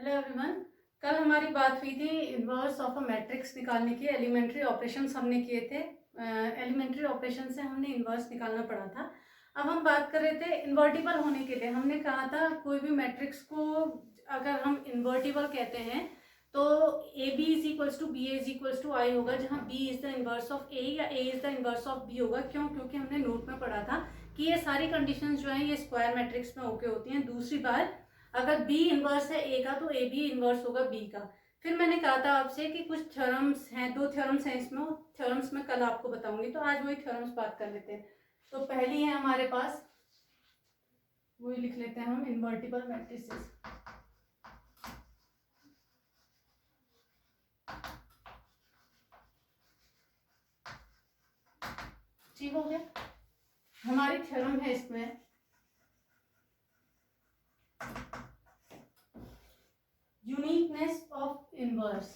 Hello everyone. कल हमारी बात हुई थी इन्वर्स ऑफ अ मैट्रिक्स निकालने की। एलिमेंट्री ऑपरेशंस हमने किए थे। एलिमेंट्री ऑपरेशन से हमने इन्वर्स निकालना पड़ा था। अब हम बात कर रहे थे इन्वर्टिबल होने के लिए। हमने कहा था कोई भी मैट्रिक्स को अगर हम इन्वर्टिबल कहते हैं तो A B is equals to B is equals to I होगा, जहाँ B is the inverse of A या A is the inverse of B होगा। क्यों? क्योंकि हमने नोट में पढ़ा था कि ये सारी कंडीशंस जो हैं ये स्क्वायर मैट्रिक्स में ओके होती हैं। दूसरी बात, अगर बी इनवर्स है ए का तो ए भी इनवर्स होगा बी का। फिर मैंने कहा था आपसे कि कुछ थ्योरम्स हैं, 2 थ्योरम्स हैं इसमें। थ्योरम्स में कल आपको बताऊंगी, तो आज वही थ्योरम्स बात कर लेते हैं। तो पहली है हमारे पास, वही लिख लेते हैं हम, इन्वर्टिबल मैट्रिसेस। ठीक हो गया। हमारी थ्योरम है इसमें यूनिकनेस ऑफ इनवर्स।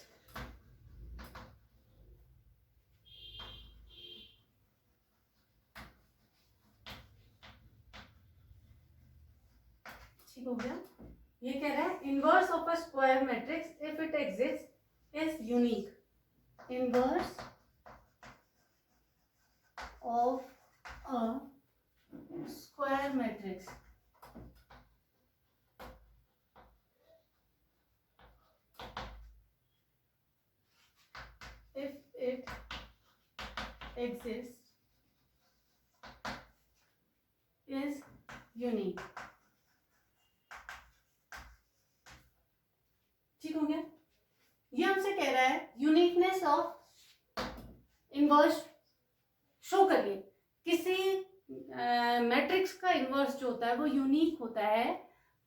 ठीक हो गया। ये कह रहा है inverse of a square matrix if it exist is unique. Inverse of a square matrix if it exists is unique। ठीक हो गया। ये हमसे कह रहा है यूनिकनेस ऑफ इनवर्स शो करिए। किसी मैट्रिक्स का इनवर्स जो होता है वो यूनिक होता है,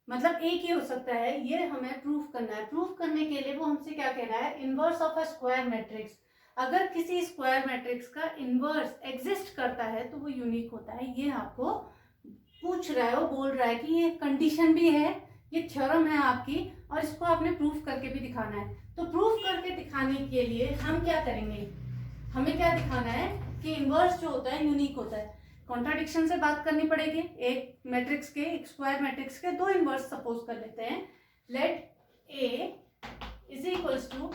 मतलब एक ही हो सकता है। ये हमें प्रूफ करना है। प्रूफ करने के लिए वो हमसे क्या कह रहा है, inverse of a square matrix. अगर किसी स्क्वायर मैट्रिक्स का इनवर्स एग्जिस्ट करता है तो वो यूनिक होता है। ये आपको पूछ रहा है, वो बोल रहा है कि ये कंडीशन भी है, ये थ्योरम है आपकी, और इसको आपने प्रूफ करके भी दिखाना है। तो प्रूफ करके दिखाने के लिए हम क्या करेंगे, हमें क्या दिखाना है कि इनवर्स जो होता है यूनिक होता है। कॉन्ट्राडिक्शन से बात करनी पड़ेगी। एक मैट्रिक्स के, एक स्क्वायर मैट्रिक्स के 2 इनवर्स सपोज कर लेते हैं। Let A is equals to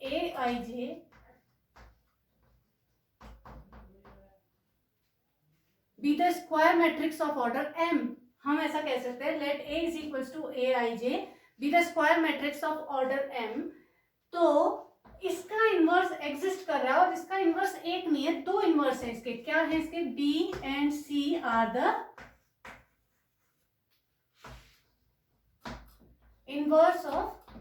A I J be the square matrix of order m। हम ऐसा कह सकते हैं, let a is equals to A I J be the square matrix of order m। तो इसका इनवर्स एग्जिस्ट कर रहा है, और इसका इनवर्स एक नहीं है, 2 इनवर्स है इसके। क्या है इसके? b and c are the inverse of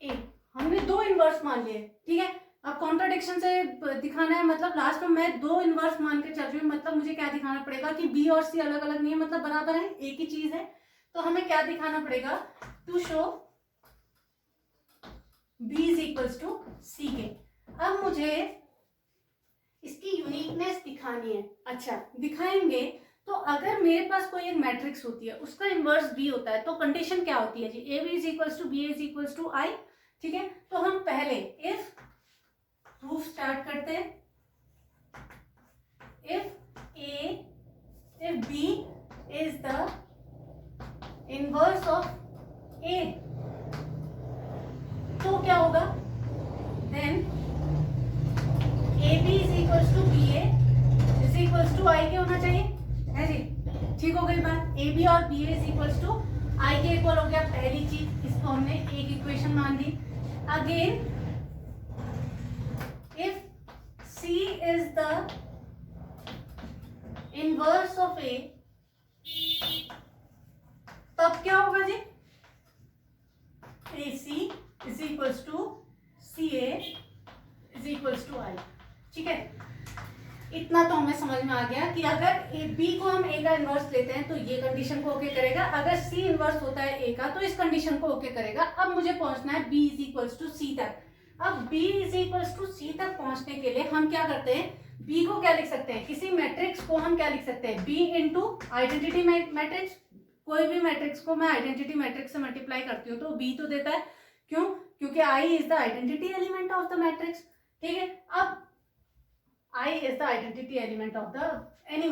a। हमने 2 इनवर्स मान लिए, ठीक है। अब कॉन्ट्राडिक्शन से दिखाना है, मतलब लास्ट में मैं 2 इनवर्स मान के चल रही हूँ, मतलब मुझे क्या दिखाना पड़ेगा कि b और c अलग अलग नहीं है, मतलब बराबर है, एक ही चीज है। तो हमें क्या दिखाना पड़ेगा, to show b is equals to c के। अब मुझे इसकी यूनिकनेस दिखानी है। अच्छा, दिखाएंगे तो अगर मेरे पास कोई एक मैट्रिक्स होती है, उसका इनवर्स b होता है, तो कंडीशन क्या होती है जी, A B is equals to B is equals to I. ठीक है, तो हम पहले इफ प्रूफ स्टार्ट करते हैं। If b is the inverse of a, तो क्या होगा, then A B is equals to B A is equals to I के होना चाहिए, है जी। ठीक हो गई बात। ए बी और B A is equals to I के इक्वल हो गया, पहली चीज। इसको हमने एक इक्वेशन मान ली। Again if C is the inverse of A, तब क्या होगा जी, AC is equals to CA is equals to I। ठीक है, इतना तो हमें समझ में आ गया कि अगर B को हम A का इनवर्स लेते हैं तो ये कंडीशन को ओके करेगा, अगर C इनवर्स होता है A का तो इस कंडीशन को ओके करेगा। अब मुझे पहुंचना है B is equals to C तक। अब b इज इक्वल्स टू सी तक पहुंचने के लिए हम क्या करते हैं, b को क्या लिख सकते हैं, किसी मैट्रिक्स को हम क्या लिख सकते हैं, b इंटू आइडेंटिटी मैट्रिक्स। कोई भी मैट्रिक्स को मैं आइडेंटिटी मैट्रिक्स से मल्टीप्लाई करती हूँ तो b तो देता है। क्यों? क्योंकि i is the identity element of the matrix. ठीक है, अब i is the identity element of the any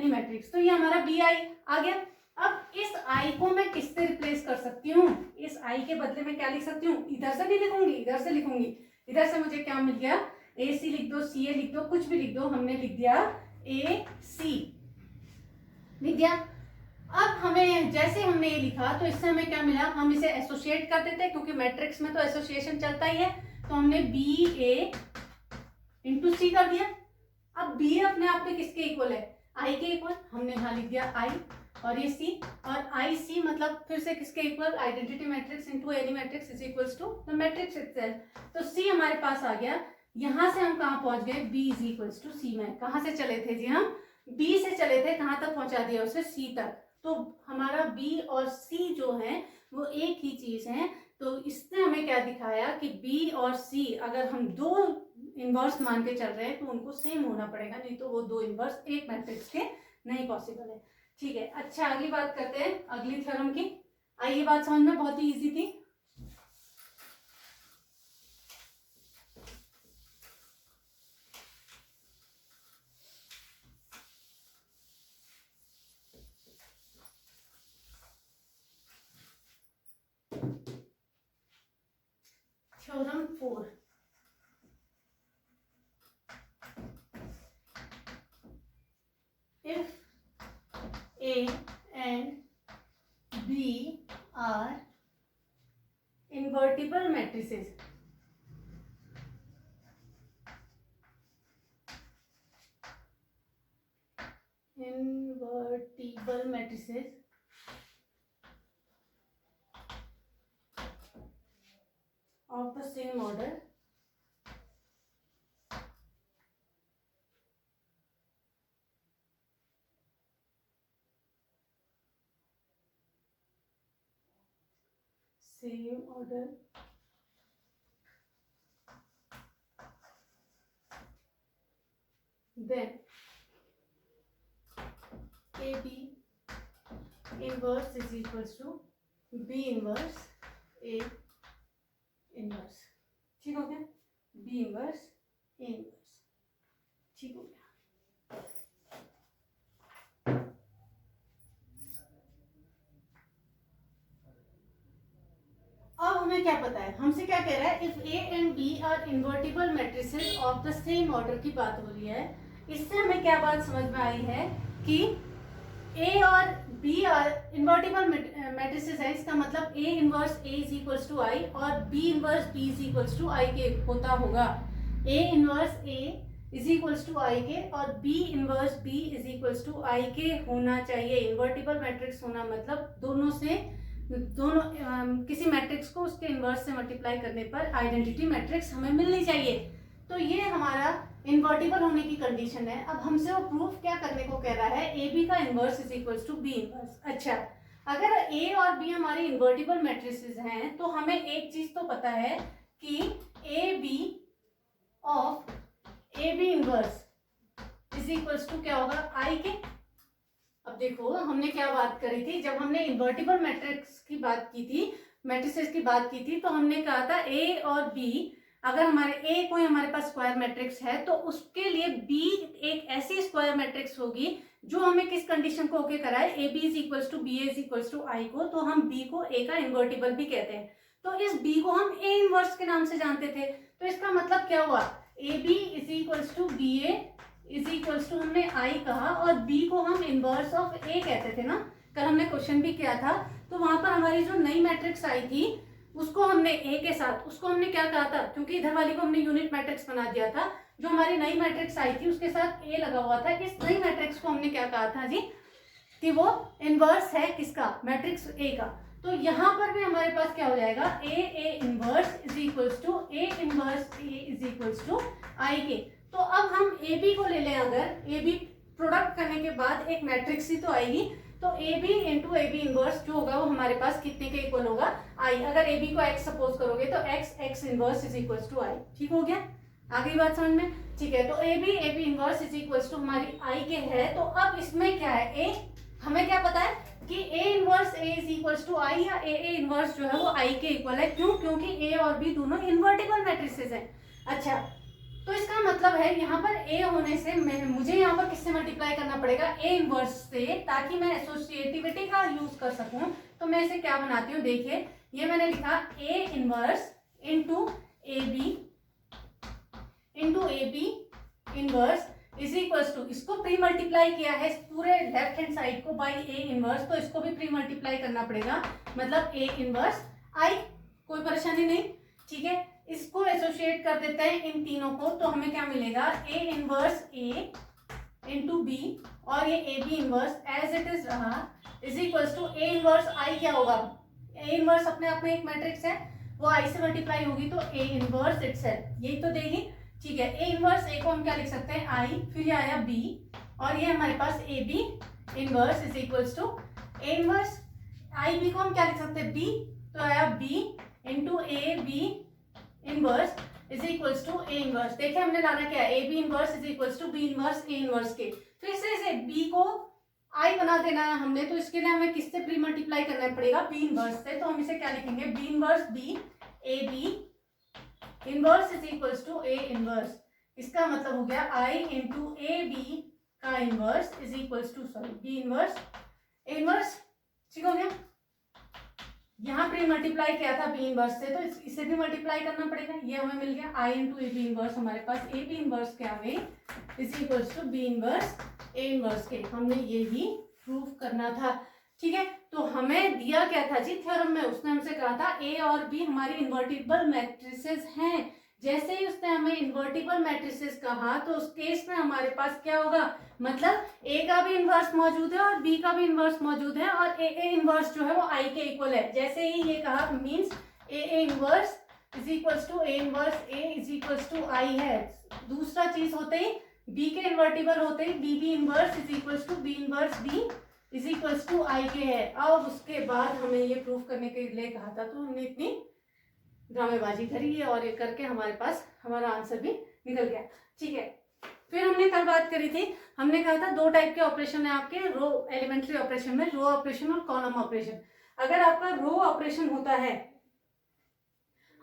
matrix, तो ये हमारा bi आ गया। अब अब इस आई को मैं किससे रिप्लेस कर सकती हूँ, इस आई के बदले में क्या लिख सकती हूँ, इधर से नहीं लिखूंगी, इधर से लिखूंगी। इधर से मुझे क्या मिल गया, ए सी लिख दो, सी ए लिख दो, कुछ भी लिख दो, हमने लिख दिया ए सी, लिख दिया। अब हमें जैसे हमने ये लिखा तो इससे हमें क्या मिला, हम इसे एसोसिएट कर देते हैं क्योंकि मैट्रिक्स में तो एसोसिएशन चलता ही है। तो हमने बी ए इंटू सी कर दिया। अब बी अपने आप में किसके इक्वल है, आई के इक्वल, हमने यहाँ लिख दिया आई, और ये सी, और आई सी मतलब फिर से किसके equal, identity matrix into any matrix is equals to the matrix itself. तो सी हमारे पास आ गया। यहां से हम कहाँ पहुंच गए, बी इज इक्वल्स टू सी में। कहाँ से चले थे जी, हम बी से चले थे, कहाँ तक पहुंचा दिया उसे, सी तक। तो हमारा बी और सी जो है वो एक ही चीज है। तो इसने हमें क्या दिखाया कि बी और सी अगर हम दो इनवर्स मान के चल रहे हैं तो उनको सेम होना पड़ेगा, नहीं तो वो दो इनवर्स एक मैट्रिक्स के नहीं पॉसिबल है। ठीक है, अच्छा अगली बात करते हैं, अगली थ्योरम की। ये बात समझ में बहुत ही इजी थी। Theorem 4, if A and B are invertible matrices, of the same order, then AB inverse is equals to B inverse A inverse। ठीक हो गया, B inverse A inverse, ठीक हो गया। अब हमें क्या पता है, हमसे क्या कह रहा है, if A and B are invertible matrices of the same order की बात हो रही है। इससे हमें क्या बात समझ में आई है कि ए और बी आर इन्वर्टिबल मैट्रिसेस है, इसका मतलब A inverse A is equals to I और B inverse B is equals to I के होता होगा। A inverse A is equals to I के और B inverse B is equals to I के होना चाहिए। इन्वर्टिबल मैट्रिक्स होना मतलब दोनों किसी मैट्रिक्स को उसके इनवर्स से मल्टीप्लाई करने पर आइडेंटिटी मैट्रिक्स हमें मिलनी चाहिए। तो ये हमारा इन्वर्टिबल होने की कंडीशन है। अब हमसे वो प्रूफ क्या करने को कह रहा है, ए बी का inverse is equals to B inverse. अच्छा, अगर ए और बी हमारी इन्वर्टिबल मैट्रिसेस हैं तो हमें एक चीज तो पता है कि A B of A B inverse is equals to क्या होगा, आई के। अब देखो हमने क्या बात करी थी, जब हमने इन्वर्टिबल मैट्रिक्स की बात की थी, मैट्रिसेस की बात की थी, तो हमने कहा था ए और बी, अगर हमारे ए कोई हमारे पास स्क्वायर मैट्रिक्स है तो उसके लिए बी एक ऐसी स्क्वायर मैट्रिक्स होगी जो हमें किस कंडीशन को ओके कराए, A B is equals to B is equals to I को। तो हम बी को ए का इन्वर्टिबल भी कहते हैं। तो इस बी को हम ए इनवर्स के नाम से जानते थे। तो इसका मतलब क्या हुआ, A B is equals to B A is equals to हमने आई कहा और बी को हम इनवर्स ऑफ ए कहते थे ना, कल हमने क्वेश्चन भी किया था। तो वहां पर हमारी जो नई मैट्रिक्स आई थी उसको हमने ए के साथ, उसको हमने क्या कहा था, क्योंकि इधर वाली को हमने यूनिट मैट्रिक्स बना दिया था, जो हमारी नई मैट्रिक्स आई थी उसके साथ ए लगा हुआ था। इस नई मैट्रिक्स को हमने क्या कहा था जी, कि वो इनवर्स है किसका, मैट्रिक्स ए का। तो यहाँ पर भी हमारे पास क्या हो जाएगा, A inverse is equals to A inverse A is equals to I के। तो अब हम ए बी को ले लें, अगर ए बी प्रोडक्ट करने के बाद एक मैट्रिक्स ही तो आएगी, तो A B into A B inverse जो होगा वो हमारे पास कितने के इक्वल होगा, आई। अगर ए बी को एक्स सपोज करोगे तो X inverse is equals to I. ठीक हो गया, आ गई बात समझ में। ठीक है, तो A B inverse is equals to हमारी आई के है। तो अब इसमें क्या है, ए हमें क्या पता है कि A inverse A is equals to I, या ए इनवर्स जो है वो आई के इक्वल है। क्यों, क्योंकि ए और बी दोनों इन्वर्टिबल मैट्रिसेस हैं। अच्छा, तो इसका मतलब है यहाँ पर ए होने से मुझे यहाँ पर किससे मल्टीप्लाई करना पड़ेगा, ए इनवर्स से, ताकि मैं एसोसिएटिविटी का यूज कर सकूं। तो मैं इसे क्या बनाती हूँ, देखिए ये मैंने लिखा A inverse into A B inverse is equals to, इसको प्री मल्टीप्लाई किया है पूरे लेफ्ट हैंड साइड को बाई ए इनवर्स, तो इसको भी प्री मल्टीप्लाई करना पड़ेगा, मतलब ए इनवर्स आई। कोई परेशानी नहीं, ठीक है। इसको एसोसिएट कर देते हैं इन तीनों को, तो हमें क्या मिलेगा, A inverse A into B और ये A B inverse as it is रहा is equals to A inverse I. क्या होगा, ए इनवर्स अपने आप में एक मैट्रिक्स है, वो आई से मल्टीप्लाई होगी तो ए इनवर्स इटसेल्फ यही तो देगी, ठीक है। ए इनवर्स ए को हम क्या लिख सकते हैं, आई, फिर ये आया बी और ये हमारे पास A B inverse is equals to A inverse I B को हम क्या लिख सकते हैं, बी, तो आया B into A B inverse is equals to A inverse. देखिए हमने लाना क्या है, A B inverse is equals to B inverse A inverse के, फिर से इसे बी को आई बना देना है हमने, तो इसके लिए हमें किससे प्री मल्टीप्लाई करना पड़ेगा, बी इनवर्स से। तो हम इसे क्या लिखेंगे, B inverse B A B inverse is equals to A inverse. इसका मतलब हो गया आई इंटू ए बी का inverse is equals to, sorry, B inverse A inverse, ठीक हो गया। यहाँ प्री मल्टीप्लाई किया था बी इनवर्स से, तो इसे भी मल्टीप्लाई करना पड़ेगा, ये हमें मिल गया I into A B inverse, हमारे पास ए बी इनवर्स क्या आ गई is equals to B inverse A inverse के। हमने ये भी प्रूव करना था, ठीक है। तो हमें दिया क्या था जी थ्योरम में, उसने हमसे कहा था ए और बी हमारी इन्वर्टिबल मैट्रिसेस हैं। जैसे ही उसने हमें इन्वर्टिबल मैट्रिसेस कहा तो उस केस में हमारे पास क्या होगा, मतलब ए का भी इन्वर्स मौजूद है और बी का भी इन्वर्स मौजूद है और ए इन्वर्स जो है वो आई के इक्वल है। जैसे ही ये कहा means A inverse is equals to A inverse A is equals to I है। दूसरा चीज होते ही बी के इन्वर्टिबल होते ही B inverse is equals to B inverse B is equals to I के है। अब उसके बाद हमें ये प्रूफ करने के लिए कहा था, तो हमने इतनी ड्रामेबाजी करी है और ये करके हमारे पास हमारा आंसर भी निकल गया, ठीक है। फिर हमने कल बात करी थी, हमने कहा था दो टाइप के ऑपरेशन है आपके रो एलिमेंट्री ऑपरेशन में, रो ऑपरेशन और कॉलम ऑपरेशन। अगर आपका रो ऑपरेशन होता है,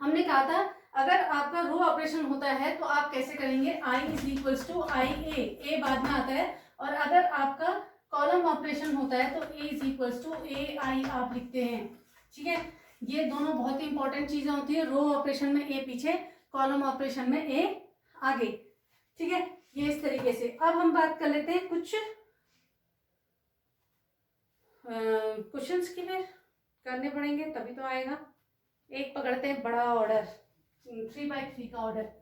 हमने कहा था अगर आपका रो ऑपरेशन होता है तो आप कैसे करेंगे, आई इज इक्वल्स टू आई ए बाद में आता है, और अगर आपका कॉलम ऑपरेशन होता है तो ए इज इक्वल्स टू ए आई आप लिखते हैं, ठीक है। ये दोनों बहुत ही इंपॉर्टेंट चीजें होती है, रो ऑपरेशन में ए पीछे, कॉलम ऑपरेशन में ए आगे, ठीक है। ये इस तरीके से। अब हम बात कर लेते हैं कुछ क्वेश्चंस की, फिर करने पड़ेंगे तभी तो आएगा। एक पकड़ते हैं बड़ा ऑर्डर, 3x3 का ऑर्डर।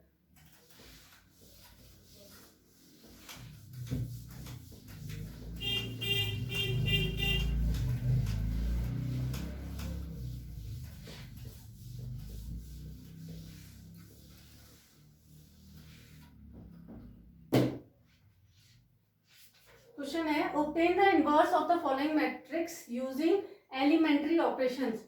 क्वेश्चन है obtain the inverse of the following matrix using elementary operations।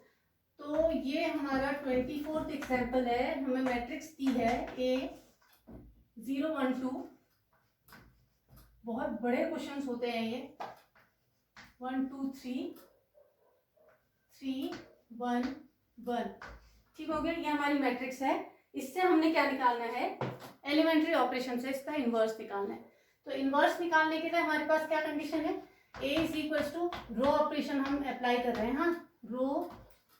तो ये हमारा 24th एग्जाम्पल है, हमें मैट्रिक्स दी है A012, बहुत बड़े क्वेश्चंस होते हैं ये, 1 2 3 3 1 1, ठीक हो गया। ये हमारी मैट्रिक्स है, इससे हमने क्या निकालना है, एलिमेंट्री ऑपरेशन से इसका इनवर्स निकालना है। तो इनवर्स निकालने के लिए हमारे पास क्या कंडीशन है, A is equals to row operation हम अप्लाई कर रहे हैं, हाँ रो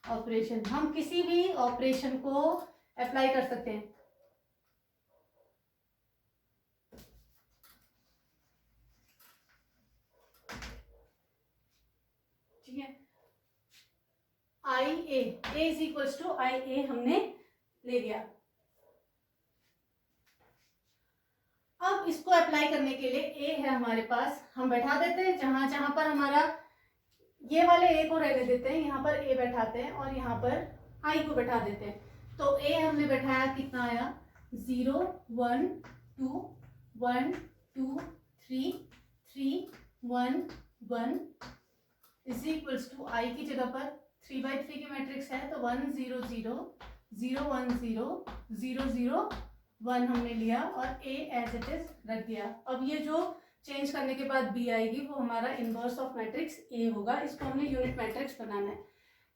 ऑपरेशन, हम किसी भी ऑपरेशन को अप्लाई कर सकते हैं, ठीक है। आई ए इज इक्वल्स टू आई ए हमने ले लिया। अब इसको अप्लाई करने के लिए ए है हमारे पास, हम बैठा देते हैं जहां जहां पर हमारा ये वाले ए को रहने देते हैं, यहाँ पर ए बैठाते हैं और यहाँ पर आई को बैठा देते हैं। तो ए हमने बैठाया, कितना आया 0 1 2 1 2 3 3 1 1 इज इक्वल्स टू आई की जगह पर 3x3 की मैट्रिक्स है तो 1 0 0 0 1 0 0 0 1 हमने लिया और ए एज इट इज रख दिया। अब ये जो चेंज करने के बाद बी आएगी वो हमारा इनवर्स ऑफ मैट्रिक्स ए होगा। इसको हमने यूनिट मैट्रिक्स बनाना है।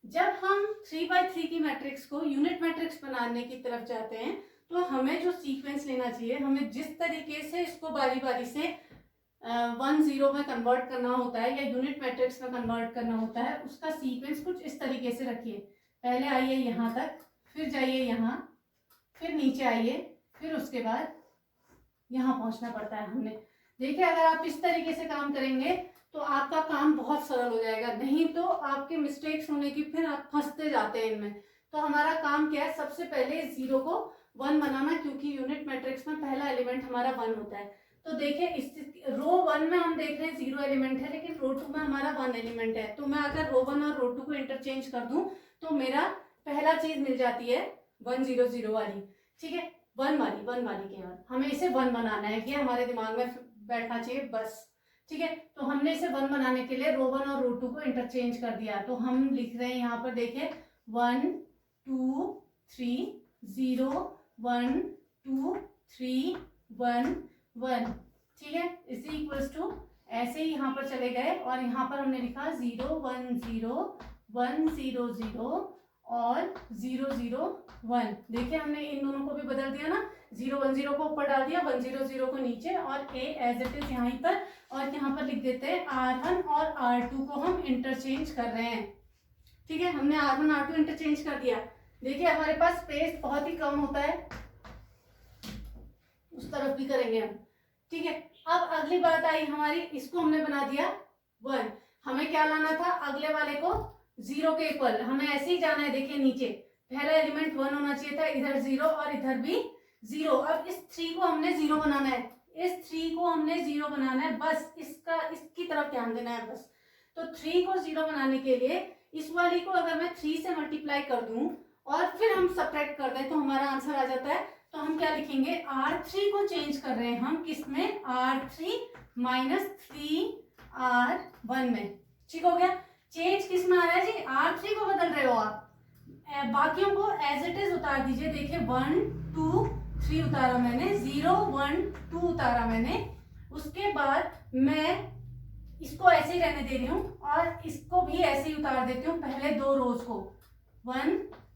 जब हम 3x3 की मैट्रिक्स को यूनिट मैट्रिक्स बनाने की तरफ जाते हैं तो हमें जो सीक्वेंस लेना चाहिए, हमें जिस तरीके से इसको बारी बारी से 1-0 में कन्वर्ट करना होता है या यूनिट मैट्रिक्स में कन्वर्ट करना होता है, उसका सीक्वेंस कुछ इस तरीके से रखिए। पहले आइए यहाँ तक, फिर जाइए यहाँ, फिर नीचे आइए, फिर उसके बाद यहाँ पहुंचना पड़ता है। हमने देखिए अगर आप इस तरीके से काम करेंगे तो आपका काम बहुत सरल हो जाएगा, नहीं तो आपके मिस्टेक्स होने की फिर आप फंसते जाते हैं इनमें। तो हमारा काम क्या है, सबसे पहले 0 को 1 बनाना, क्योंकि यूनिट मैट्रिक्स में पहला एलिमेंट हमारा 1 होता है। तो देखिए इस रो 1 में हम देख रहे हैं 0 एलिमेंट है, लेकिन रो 2 में हमारा 1 एलिमेंट है। तो मैं अगर रो 1 और रो 2 को इंटरचेंज कर दूं तो मेरा पहला चीज मिल जाती है 1 0 0 वाली, ठीक है, 1 वाली केवल हमें इसे 1 बनाना है, ये हमारे दिमाग में बैठना चाहिए बस, ठीक है। तो हमने इसे 1 बनाने के लिए रो 1 और रो 2 को इंटरचेंज कर दिया। तो हम लिख रहे हैं यहाँ पर, देखिए 1 2 3 0 1 2 3 1 1, ठीक है, इज इक्वल्स टू, ऐसे ही यहाँ पर चले गए और यहाँ पर हमने लिखा 0 1 0 1 0 0 और 0 0 1। देखिए हमने इन दोनों को भी बदल दिया ना, 0 1 0 को ऊपर डाल दिया, 1 0 0 को नीचे, और a एज इट इज यहाँ पर, और यहाँ पर लिख देते हैं R1 और R2 को हम इंटरचेंज कर रहे हैं, ठीक है। हमने R1 R2 इंटरचेंज कर दिया। देखिए हमारे पास स्पेस बहुत ही कम होता है, उस तरफ भी करेंगे हम, ठीक है। अब अगली बात आई हमारी, इसको हमने बना दिया 1, हमें क्या लाना था, अगले वाले को 0 के इक्वल, हमें ऐसे ही जाना है। देखिए नीचे पहला एलिमेंट 1 होना चाहिए था, इधर 0 और इधर भी 0। अब इस 3 को हमने 0 बनाना है, इस 3 को हमने 0 बनाना है, बस इसकी तरफ ध्यान देना है बस। तो 3 को 0 बनाने के लिए इस वाली को अगर मैं 3 से मल्टीप्लाई कर दूं और फिर हम सब्ट्रैक्ट कर दें तो हमारा आंसर आ जाता है। तो हम क्या लिखेंगे, R3 को चेंज कर रहे हैं हम किसमें, R3 माइनस 3R1 में, ठीक हो गया। चेंज किस में आ रहा है जी, R3 को बदल रहे हो आप, बाकियों को एज इट इज उतार दीजिए। देखिए 1 2 3 उतारा मैंने, 0 1 2 उतारा मैंने, उसके बाद मैं इसको ऐसे ही रहने दे रही हूँ और इसको भी ऐसे ही उतार देती हूँ, पहले 2 रोज को 1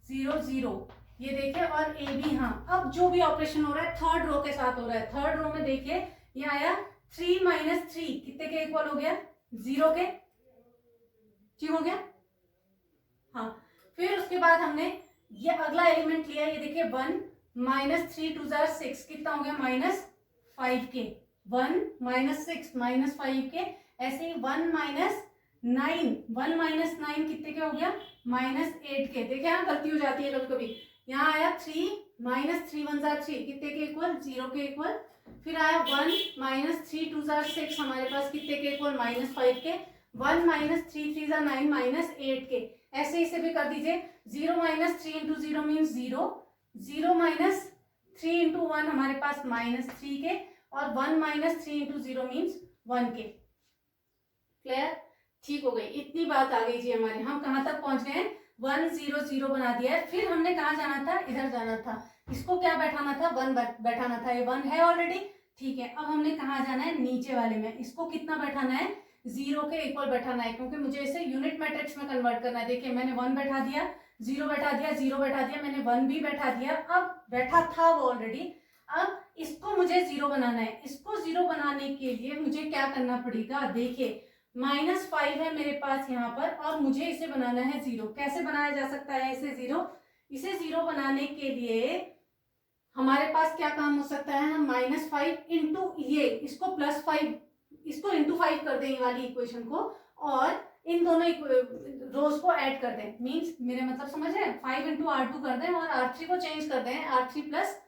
0 0, ये देखिए, और ए भी। हाँ, अब जो भी ऑपरेशन हो रहा है थर्ड रो के साथ हो रहा है। थर्ड रो में देखिए ये आया 3 माइनस 3 कितने के इक्वल हो गया, 0 के, ठीक हो गया। हाँ, फिर उसके बाद हमने ये अगला एलिमेंट लिया, ये देखिए 1 माइनस 3 2 6 कितना हो गया, -5 के, 1 माइनस 6 -5 के, ऐसे ही 1 माइनस 9 कितने के हो गया, -8 के। देखिए यहाँ गलती हो जाती है कभी कभी, यहाँ आया 3 माइनस 3 1 3 कितने के इक्वल, 0 के इक्वल। फिर आया 1 माइनस 3 2 6 हमारे पास कितने के इक्वल, -5 के। 1 माइनस 3 3 9 -8 के, ऐसे इसे भी कर दीजिए। 0 minus 3 into 0 means 0, 0 minus 3 into 1 हमारे पास -3 के, और 1 माइनस 3 इंटू 0 मीन्स 1 के। क्लियर, ठीक हो गई, इतनी बात आ गई जी हमारी। हम कहाँ तक पहुंच गए, 1 0 0 बना दिया है। फिर हमने कहाँ जाना था, इधर जाना था, इसको क्या बैठाना था, 1 बैठाना था, ये 1 है ऑलरेडी, ठीक है। अब हमने कहाँ जाना है, नीचे वाले में, इसको कितना बैठाना है, 0 के इक्वल बैठाना है, क्योंकि मुझे इसे यूनिट मैट्रिक्स में कन्वर्ट करना है। देखिए मैंने 1 बैठा दिया, 0 बैठा दिया, 0 बैठा दिया, मैंने 1 भी बैठा दिया, अब बैठा था वो ऑलरेडी। अब इसको मुझे 0 बनाना है। इसको 0 बनाने के लिए मुझे क्या करना पड़ेगा, देखिए -5 है मेरे पास यहाँ पर, और मुझे इसे बनाना है 0। कैसे बनाया जा सकता है इसे 0, इसे 0 बनाने के लिए हमारे पास क्या काम हो सकता है, हम -5 इंटू ये, इसको +5, इसको इंटू 5 कर दें ये वाली इक्वेशन को, और इन दोनों रोज को ऐड कर दें। मींस मेरे मतलब समझ रहे हैं, 5 इंटू R2 कर दें और R3 को चेंज कर दें R3 प्लस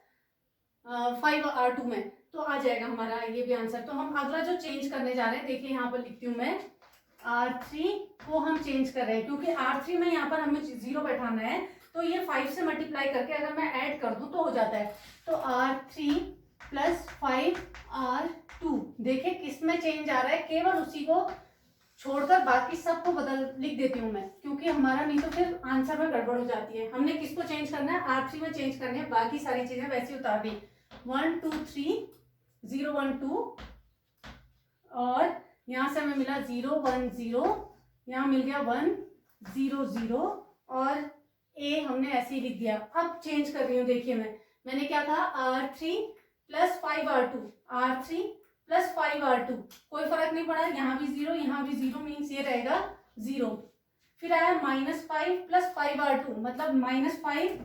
5 R2 में, तो आ जाएगा हमारा ये भी आंसर। तो हम अगला जो चेंज करने जा रहे हैं, देखिए यहाँ पर लिखती हूँ मैं, R3 को हम चेंज कर रहे हैं, क्योंकि R3 में यहाँ पर हमें 0 बैठाना है, तो ये 5 से मल्टीप्लाई करके अगर मैं ऐड कर दूं तो हो जाता है। तो R3 प्लस 5R2, देखिए किस में चेंज आ रहा है, केवल उसी को छोड़कर बाकी सबको लिख देती हूँ मैं, क्योंकि हमारा नहीं तो फिर आंसर में गड़बड़ हो जाती है। हमने किसको चेंज करना है, R3 में चेंज करनी है, बाकी सारी चीजें वैसी उतार दी। 1 2 3 0 1 2, और यहाँ से हमें मिला 0 1 0, यहाँ मिल गया 1 0 0, और ए हमने ऐसे ही लिख दिया। अब चेंज कर रही हूँ, देखिए मैं मैंने क्या कहा, R3 plus 5R2, R3 plus 5R2, कोई फर्क नहीं पड़ा, यहाँ भी 0 यहाँ भी 0, मीन्स ये रहेगा 0। फिर आया -5 प्लस 5R2, मतलब -5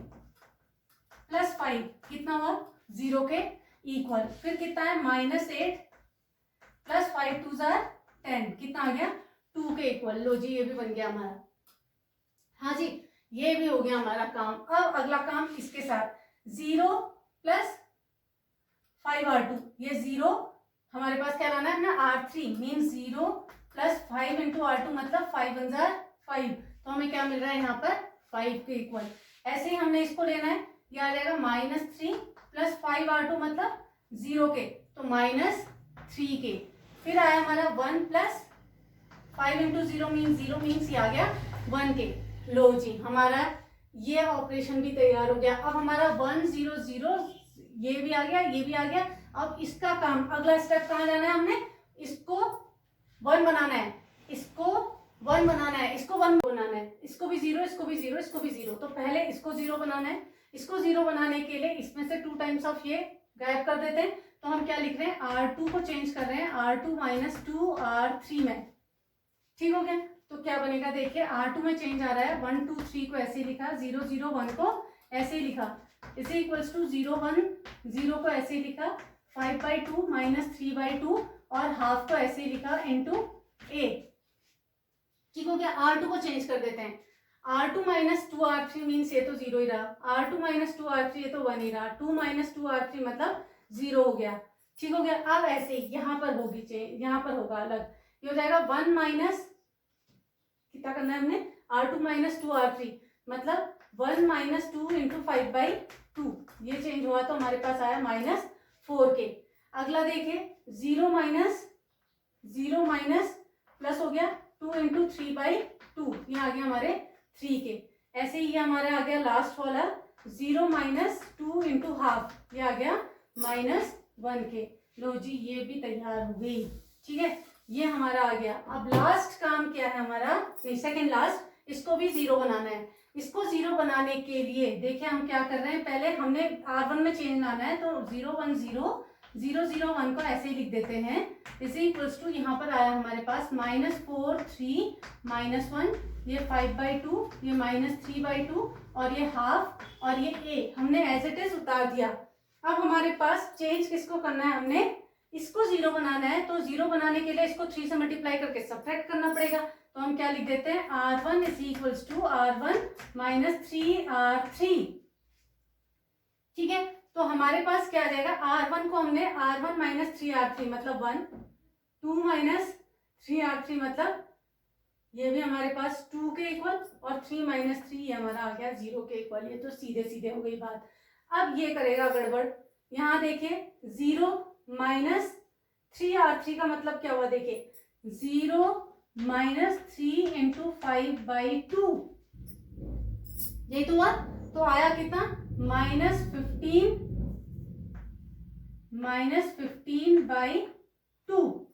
प्लस 5 कितना हुआ, 0 के इक्वल। फिर कितना है, -8 प्लस 5 2 10, कितना आ गया, 2 के इक्वल। लो जी, ये भी बन गया हमारा। हाँ जी, ये भी हो गया हमारा काम। अब अगला काम इसके साथ, 0 प्लस 5R2, ये 0 हमारे पास क्या लाना है अपना, R3 mean 0 plus 5 into R2, मतलब 5 1 5, तो हमें क्या मिल रहा है यहाँ पर, 5 के इक्वल। ऐसे ही हमने इसको लेना है, ये आ जाएगा -3 प्लस 5R2, मतलब 0 के, तो -3 के। फिर आया हमारा 1 प्लस 5 इंटू 0 मीन्स ये आ गया 1 के। लो जी, हमारा ये ऑपरेशन भी तैयार हो गया। अब हमारा 1 0 0 ये भी आ गया, ये भी आ गया। अब इसका काम, अगला स्टेप कहाँ जाना है, हमने इसको 1 बनाना है, इसको 1 बनाना है, इसको 1 बनाना है, इसको भी 0, इसको भी 0, इसको भी 0। तो पहले इसको 0 बनाना है। इसको 0 बनाने के लिए इसमें से 2 टाइम्स ऑफ ये गायब कर देते हैं। तो हम क्या लिख रहे हैं, R2 को चेंज कर रहे हैं R2 - 2 R3 में। ठीक हो गया, तो क्या बनेगा, देखिए R2 में चेंज आ रहा है, 1 2 3 को ऐसे ही लिखा, 0 0 1 को ऐसे ही लिखा, इसे इक्वल्स टू 0 1 0 को ऐसे ही लिखा, 5/2 -3/2 और हाफ को ऐसे ही लिखा इनटू a। ठीक हो गया, R2 को चेंज कर देते हैं, R2 - 2 R3 मीन्स ये तो 0 ही रहा, R2 - 2 R3 ये तो 1 ही रहा, 2 - 2 R3 मतलब 0 हो गया। ठीक हो गया, अब ऐसे ही यहाँ पर होगी चेंज, यहाँ पर होगा अलग, ये हो जाएगा 1 माइनस, कितना करना है हमने, R2 - 2 R3 मतलब 1 - 2 इंटू 5/2, ये चेंज हुआ तो हमारे पास आया -4 के। अगला देखिए, 0 माइनस प्लस हो गया 2 इंटू 3/2, ये आ गया हमारे 3 के। ऐसे ही ये हमारे आ गया लास्ट वाला 0 - 2 इंटू हाफ, ये आ गया -1 के। लो जी, ये भी तैयार हो गई। ठीक है, ये हमारा आ गया। अब लास्ट काम क्या है हमारा, सेकंड लास्ट, इसको भी 0 बनाना है। इसको 0 बनाने के लिए देखिए हम क्या कर रहे हैं, पहले हमने R1 में चेंज लाना है, तो 0 1 0 0 0 1 को ऐसे ही लिख देते हैं, इज इक्वल्स टू, यहाँ पर आया हमारे पास -4 3 -1, ये 5/2, ये -3/2 और ये हाफ और ये a हमने एज इट इज उतार दिया। अब हमारे पास चेंज किसको करना है, हमने इसको 0 बनाना है, तो 0 बनाने के लिए इसको 3 से मल्टीप्लाई करके सब्ट्रैक्ट करना पड़ेगा। तो हम क्या लिख देते हैं, R1 is equals to R1 - 3R3। ठीक है, तो हमारे पास क्या आ जाएगा, R1 को हमने R1 - 3R3 मतलब 1, 2 - 3R3 मतलब ये भी हमारे पास 2 के इक्वल, और 3 - 3 ये हमारा आ गया 0 के इक्वल। ये तो सीधे सीधे हो गई बात। अब ये करेगा गड़बड़, यहाँ देखिए 0 - 3R3 का मतलब क्या हुआ, देखिए 0 - 3 इंटू 5/2, यही तो हुआ। तो आया कितना, -15/2।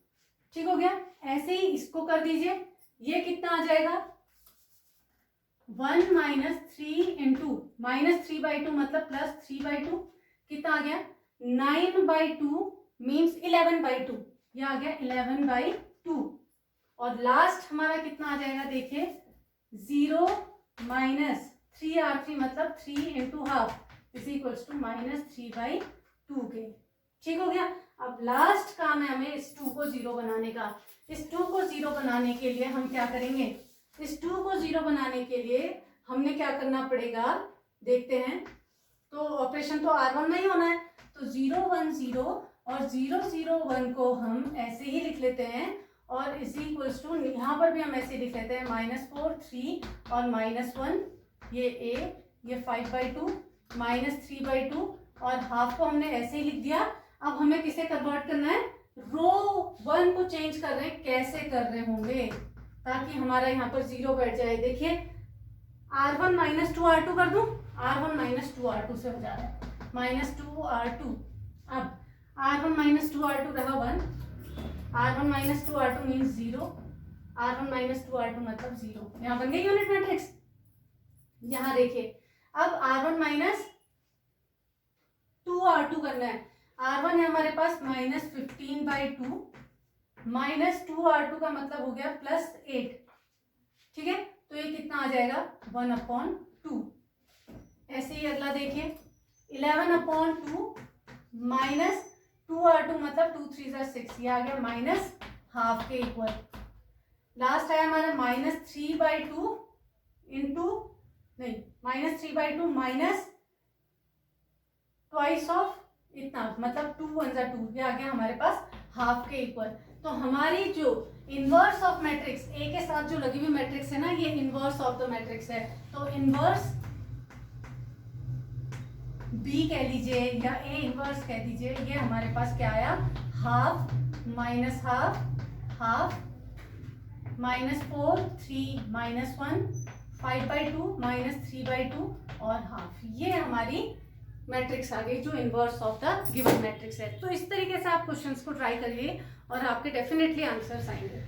ठीक हो गया, ऐसे ही इसको कर दीजिए, ये कितना आ जाएगा, 1 - 3 इंटू -3/2 मतलब +3/2, कितना आ गया 9/2 मीन्स 11/2, ये आ गया 11/2। और लास्ट हमारा कितना आ जाएगा, देखिए 0 - 3R3 मतलब 3 into half is equals to -3/2 के। ठीक हो गया। अब लास्ट काम है हमें इस 2 को 0 बनाने का। इस 2 को 0 बनाने के लिए हम क्या करेंगे, इस 2 को 0 बनाने के लिए हमने क्या करना पड़ेगा, देखते हैं। तो ऑपरेशन तो R1 में ही होना है, तो 0 1 0 और 0 0 1 को हम ऐसे ही लिख लेते हैं, और इसी इक्वल्स टू यहाँ पर भी हम ऐसे लिख लेते हैं -4 3 और -1, ये a, ये 5/2 -3/2 और हाफ को हमने ऐसे ही लिख दिया। अब हमें किसे कन्वर्ट करना है, रो 1 को चेंज कर रहे हैं, कैसे कर रहे होंगे ताकि हमारा यहाँ पर 0 बैठ जाए। देखिए R1 - 2R2 कर दूं, R1 - 2R2 से हो जा रहा है -2R2। अब R1 - 2R2 रहा 1, R1 - 2R2 means 0, R1 - 2R2 मतलब 0। यहाँ बन गई यूनिट मैट्रिक्स। यहाँ देखिए अब R1 - 2R2 करना है। R1 है हमारे पास -15/2 -2R2 का मतलब हो गया +8, ठीक है। तो ये कितना आ जाएगा 1/2। ऐसे ही अगला देखिए 11/2 -2R2 मतलब 2 3 6, ये आ गया -12 के इक्वल। लास्ट है हमारा -3/2 इंटू नहीं -3/2 माइनस ट्वाइस ऑफ इतना मतलब 2 1 2, ये आ गया हमारे पास हाफ के इक्वल। तो हमारी जो इनवर्स ऑफ मैट्रिक्स ए के साथ जो लगी हुई मैट्रिक्स है ना, ये इनवर्स ऑफ द मैट्रिक्स है। तो इनवर्स बी कह लीजिए या ए इनवर्स कह दीजिए, ये हमारे पास क्या आया, हाफ माइनस हाफ, हाफ -4 3 -1 5/2 -3/2 और हाफ, ये हमारी मैट्रिक्स आ गई जो inverse of the given matrix है। तो इस तरीके से आप क्वेश्चंस को ट्राई करिए और आपके डेफिनेटली आंसर्स आएंगे।